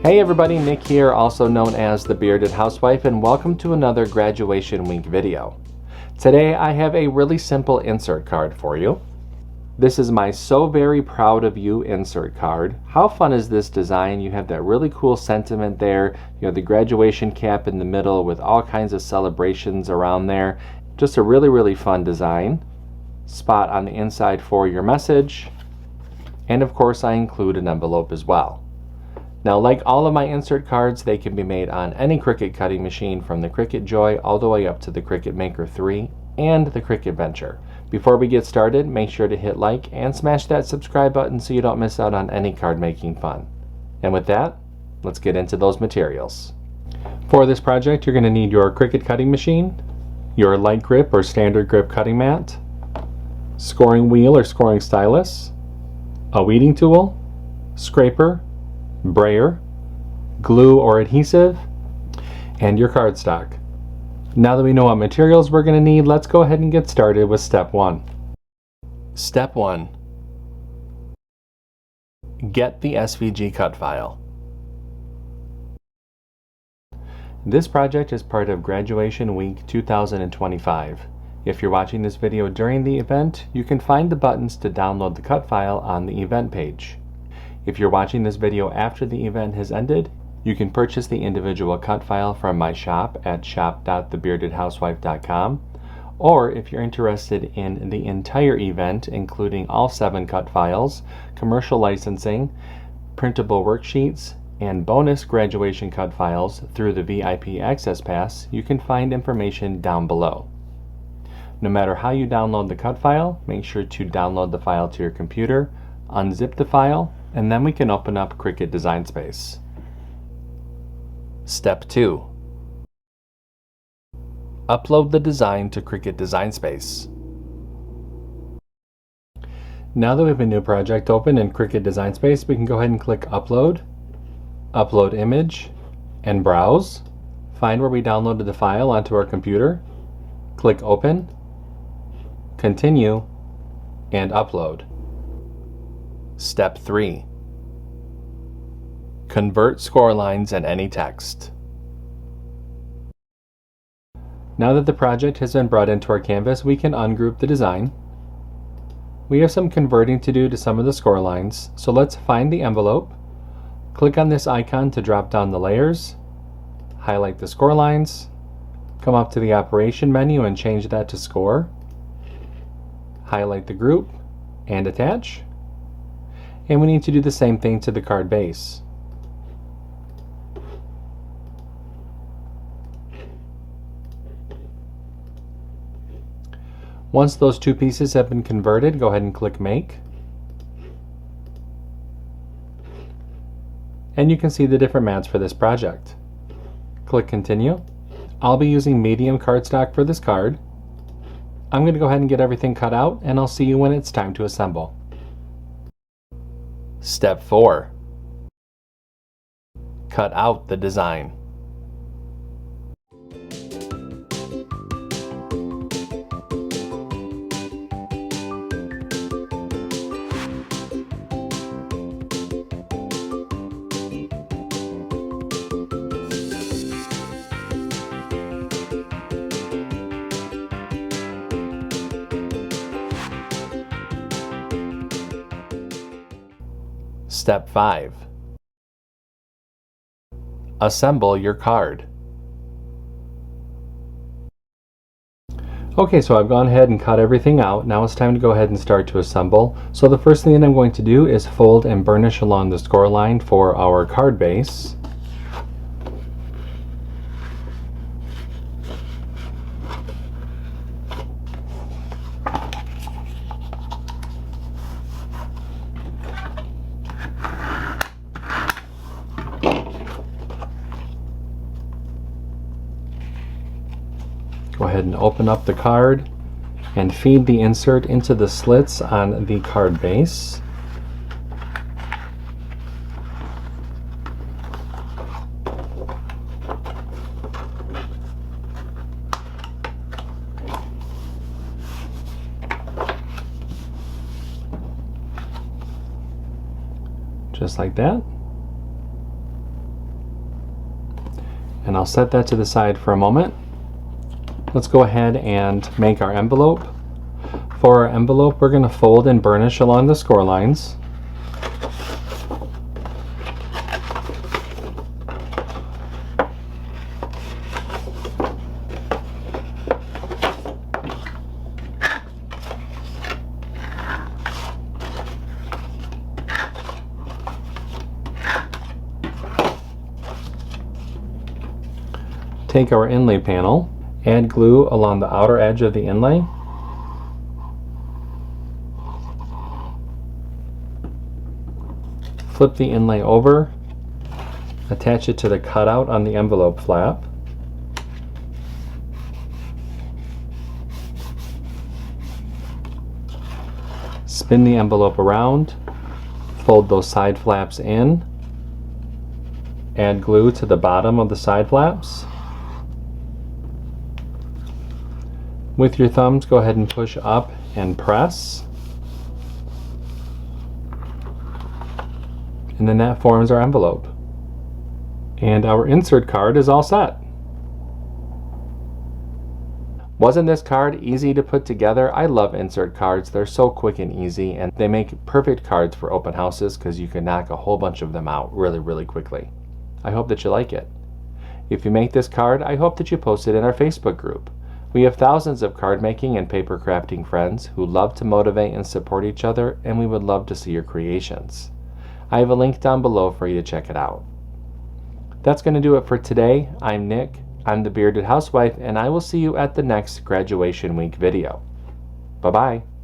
Hey everybody, Nick here, also known as the Bearded Housewife, and welcome to another graduation week video. Today I have a really simple insert card for you. This is my So Very Proud of You insert card. How fun is this design? You have that really cool sentiment there. You have the graduation cap in the middle with all kinds of celebrations around there. Just a really fun design. Spot on the inside for your message. And of course I include an envelope as well. Now, like all of my insert cards, they can be made on any Cricut cutting machine from the Cricut Joy all the way up to the Cricut Maker 3 and the Cricut Venture. Before we get started, make sure to hit like and smash that subscribe button so you don't miss out on any card making fun. And with that, let's get into those materials. For this project, you're going to need your Cricut cutting machine, your light grip or standard grip cutting mat, scoring wheel or scoring stylus, a weeding tool, scraper, brayer, glue or adhesive, and your cardstock. Now that we know what materials we're going to need, let's go ahead and get started with step 1. Step 1. Get the SVG cut file. This project is part of Graduation Week 2025. If you're watching this video during the event, you can find the buttons to download the cut file on the event page. If you're watching this video after the event has ended, you can purchase the individual cut file from my shop at shop.thebeardedhousewife.com, or if you're interested in the entire event, including all 7 cut files, commercial licensing, printable worksheets, and bonus graduation cut files through the VIP Access Pass, you can find information down below. No matter how you download the cut file, make sure to download the file to your computer, unzip the file, and then we can open up Cricut Design Space. Step 2. Upload the design to Cricut Design Space. Now that we have a new project open in Cricut Design Space, we can go ahead and click Upload, Upload Image, and Browse. Find where we downloaded the file onto our computer, click Open, Continue, and Upload. Step 3. Convert score lines and any text. Now that the project has been brought into our canvas, we can ungroup the design. We have some converting to do to some of the score lines, so let's find the envelope, click on this icon to drop down the layers, highlight the score lines, come up to the operation menu and change that to score, highlight the group, and attach. And we need to do the same thing to the card base. Once those 2 pieces have been converted, go ahead and click Make. And you can see the different mats for this project. Click Continue. I'll be using medium cardstock for this card. I'm going to go ahead and get everything cut out, and I'll see you when it's time to assemble. Step 4. Cut out the design. Step 5. Assemble your card. Okay, so I've gone ahead and cut everything out. Now it's time to go ahead and start to assemble. So the first thing that I'm going to do is fold and burnish along the score line for our card base. Go ahead and open up the card and feed the insert into the slits on the card base. Just like that. And I'll set that to the side for a moment. Let's go ahead and make our envelope. For our envelope, we're going to fold and burnish along the score lines. Take our inlay panel, add glue along the outer edge of the inlay. Flip the inlay over, attach it to the cutout on the envelope flap. Spin the envelope around, fold those side flaps in, add glue to the bottom of the side flaps. With your thumbs, go ahead and push up and press. And then that forms our envelope. And our insert card is all set. Wasn't this card easy to put together? I love insert cards. They're so quick and easy, and they make perfect cards for open houses because you can knock a whole bunch of them out really quickly. I hope that you like it. If you make this card, I hope that you post it in our Facebook group. We have thousands of card making and paper crafting friends who love to motivate and support each other, and we would love to see your creations. I have a link down below for you to check it out. That's going to do it for today. I'm Nick. I'm the Bearded Housewife, and I will see you at the next Graduation Week video. Bye-bye.